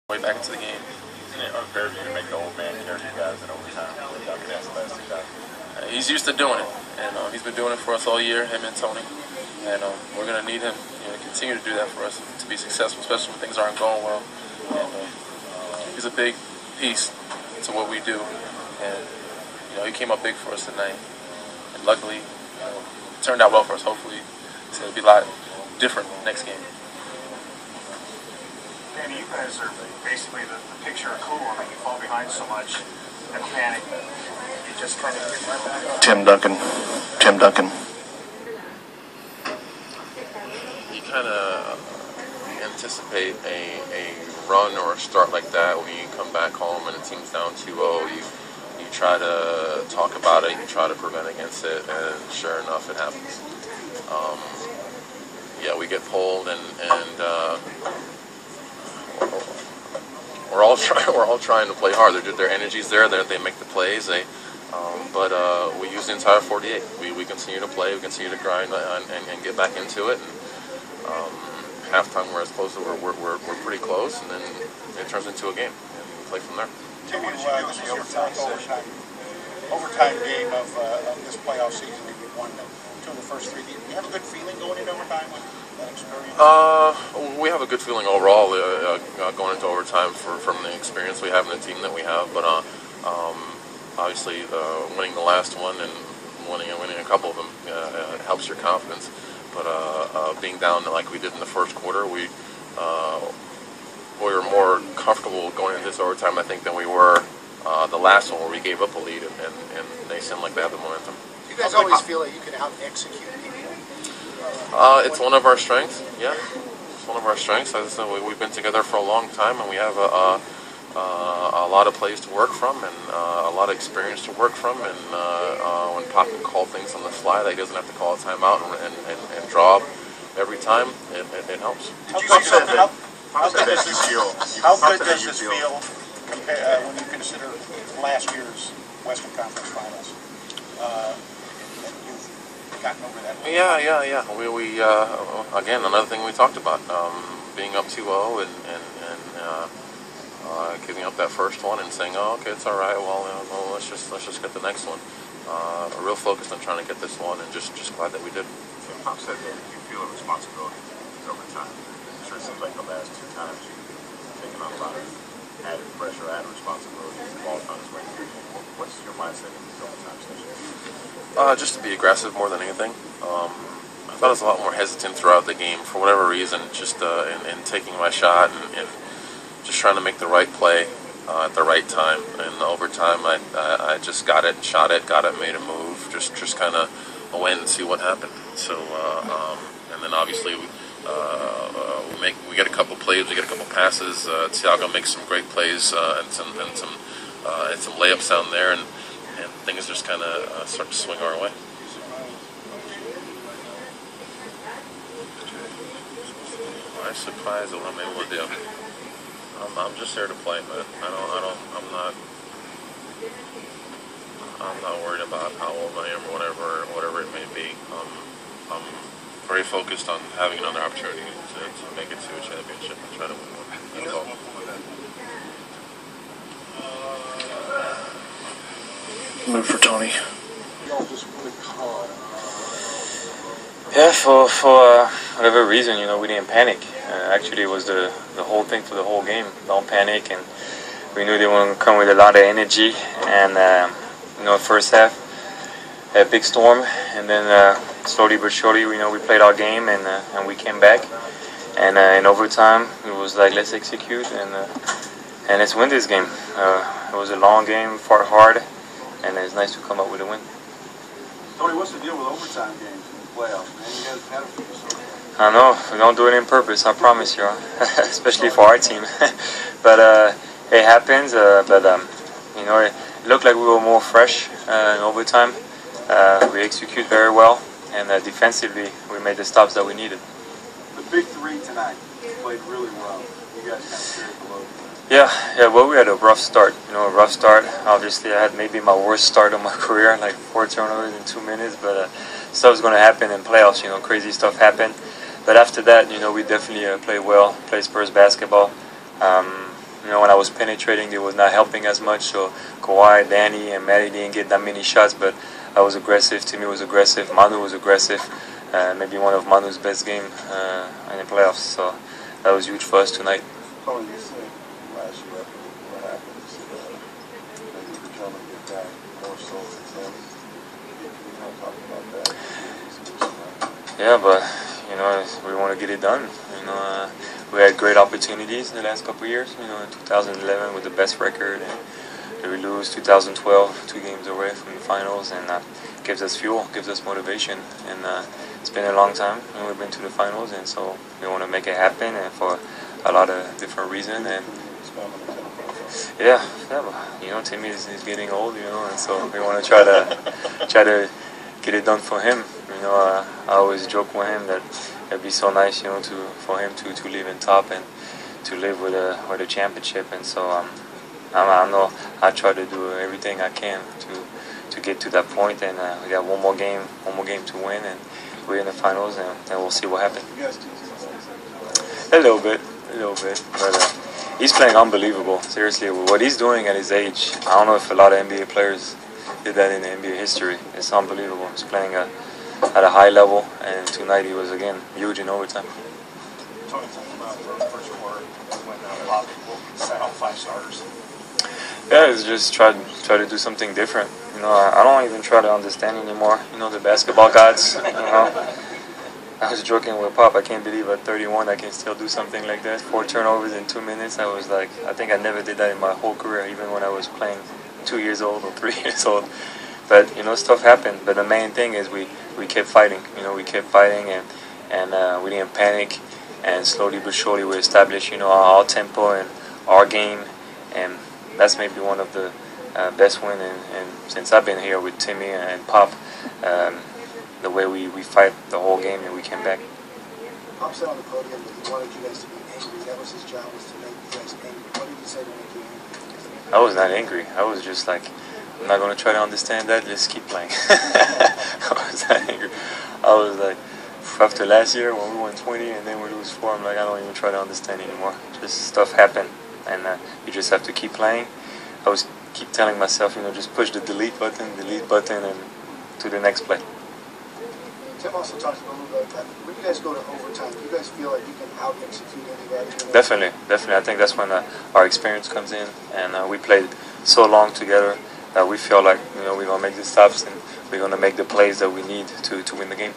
way back into the game. Isn't it unfair for you to make the old man carry you guys in overtime when y'all can ask the last 2 guys? He's used to doing it, and he's been doing it for us all year, him and Tony. And we're going to need him to continue to do that for us to be successful, especially when things aren't going well. And he's a big piece to what we do. And he came up big for us tonight. And luckily, it turned out well for us. Hopefully, it'll be a lot different next game. Danny, you guys are basically the picture of cool. I mean, you fall behind so much and panic. You just kind of get right back up. Tim Duncan. You kind of anticipate a run or a start like that when you come back home and the team's down 2-0. You try to talk about it, you try to prevent against it, and sure enough, it happens. Yeah, we get pulled, and we're all trying to play hard. Their energy's there. They make the plays. But we use the entire 48. We continue to play. We continue to grind and get back into it. And halftime, we're as close as we're pretty close, and then it turns into a game, and we play from there. Tim, this is your fourth overtime game of this playoff season. You won 2 of the first 3. Do you have a good feeling going into overtime with that experience? We have a good feeling overall going into overtime from the experience we have in the team that we have. But obviously, winning the last one and winning a couple of them helps your confidence. But being down like we did in the first quarter, we were more comfortable going into this overtime, I think, than we were the last one where we gave up a lead, and they seemed like they had the momentum. Do you guys always feel like you can out-execute people? It's one of our strengths, yeah. It's one of our strengths. As I said, we've been together for a long time, and we have a lot of plays to work from, and a lot of experience to work from. And when Pop can call things on the fly, that he doesn't have to call a timeout and draw up every time, it helps. How good does this feel when you consider last year's Western Conference Finals? You've gotten over that. Yeah. We again, another thing we talked about, being up 2-0 and giving up that first one and saying, "Oh, okay, it's all right. Well, let's just get the next one." Real focused on trying to get this one, and just glad that we did. Pop said that you feel a responsibility over time. It sure seems like the last 2 times you've taken on a lot of added pressure, added responsibility. The ball's on its way. What's your mindset in these overtime sessions? Just to be aggressive more than anything. I thought I was a lot more hesitant throughout the game for whatever reason, just in taking my shot and just trying to make the right play at the right time. In overtime, I just got it, shot it, made a move, just kind of went and see what happened. So and then obviously we get a couple plays, we get a couple passes. Thiago makes some great plays and some layups down there, and things just kind of start to swing our way. I'm surprised at what I'm able to do. I'm just here to play, man. I'm not worried about how old I am or whatever it may be. I'm very focused on having another opportunity to make it to a championship and try to win one. That's all. Move for Tony. Yeah, for whatever reason, we didn't panic. Actually, it was the whole thing for the whole game. Don't panic, and we knew they were going to come with a lot of energy. And first half, a big storm, and then slowly but surely, we played our game, and we came back. And in overtime, it was like, let's execute and let's win this game. It was a long game, fought hard, and it's nice to come up with a win. Tony, what's the deal with overtime games in the playoffs, man? You guys have it for so long. I know, we don't do it on purpose, I promise you, especially for our team. But it happens, it looked like we were more fresh in overtime. We execute very well, and defensively, we made the stops that we needed. The big 3 tonight played really well. You guys kind of carried the load. Yeah, well, we had a rough start, Obviously, I had maybe my worst start of my career, like 4 turnovers in 2 minutes, but stuff's going to happen in playoffs, crazy stuff happened. But after that, we definitely played well, played Spurs basketball. You know, when I was penetrating, they was not helping as much. So Kawhi, Danny, and Matty didn't get that many shots, but I was aggressive. Timmy was aggressive. Manu was aggressive. Maybe one of Manu's best game in the playoffs. So that was huge for us tonight. Tony, you said last year what happened, you said that you were trying to get back more so to Tim. Can you kind of talk about that? Yeah, but you know, we want to get it done. You know, we had great opportunities in the last couple of years. You know, in 2011 with the best record, and we lose 2012, 2 games away from the finals, and gives us fuel, gives us motivation, and it's been a long time, and we've been to the finals, and so we want to make it happen, and for a lot of different reasons. And yeah, but, you know, Timmy is getting old, you know, and so we want to try to get it done for him. You know, I always joke with him that it'd be so nice, you know, for him to live in top and to live with a championship. And so I know I try to do everything I can to get to that point. And we got one more game to win, and we're in the finals, and we'll see what happens. A little bit, but he's playing unbelievable. Seriously, what he's doing at his age, I don't know if a lot of NBA players did that in the NBA history. It's unbelievable. He's playing at a high level, and tonight he was again huge in overtime. Tony, talking about the first quarter when a lot of people sat out 5 starters. Yeah, it's just try to do something different. You know, I don't even try to understand anymore. You know, the basketball gods. You know, I was joking with Pop. I can't believe at 31 I can still do something like that. 4 turnovers in 2 minutes. I was like, I think I never did that in my whole career, even when I was playing 2 years old or 3 years old. But you know, stuff happened. But the main thing is we kept fighting. You know, we kept fighting, and we didn't panic. And slowly but surely we established, you know, our tempo and our game, and that's maybe one of the best win. And since I've been here with Timmy and Pop, the way we fight the whole game, and we came back. Pop said on the podium that he wanted you guys to be angry. That was his job, was to make you guys angry. What did he say to make you angry? I was not angry. I was just like, I'm not going to try to understand that. Let's keep playing. I was not angry. I was like, after last year when we won 20 and then we lose 4, I'm like, I don't even try to understand anymore. Just stuff happened, and you just have to keep playing. I was keep telling myself, you know, just push the delete button, and to the next play. Tim also talked a little bit about that. When you guys go to overtime, do you guys feel like you can out-execute anybody? Definitely. I think that's when our experience comes in, and we played so long together that we feel like, you know, we're going to make the stops and we're going to make the plays that we need to win the game.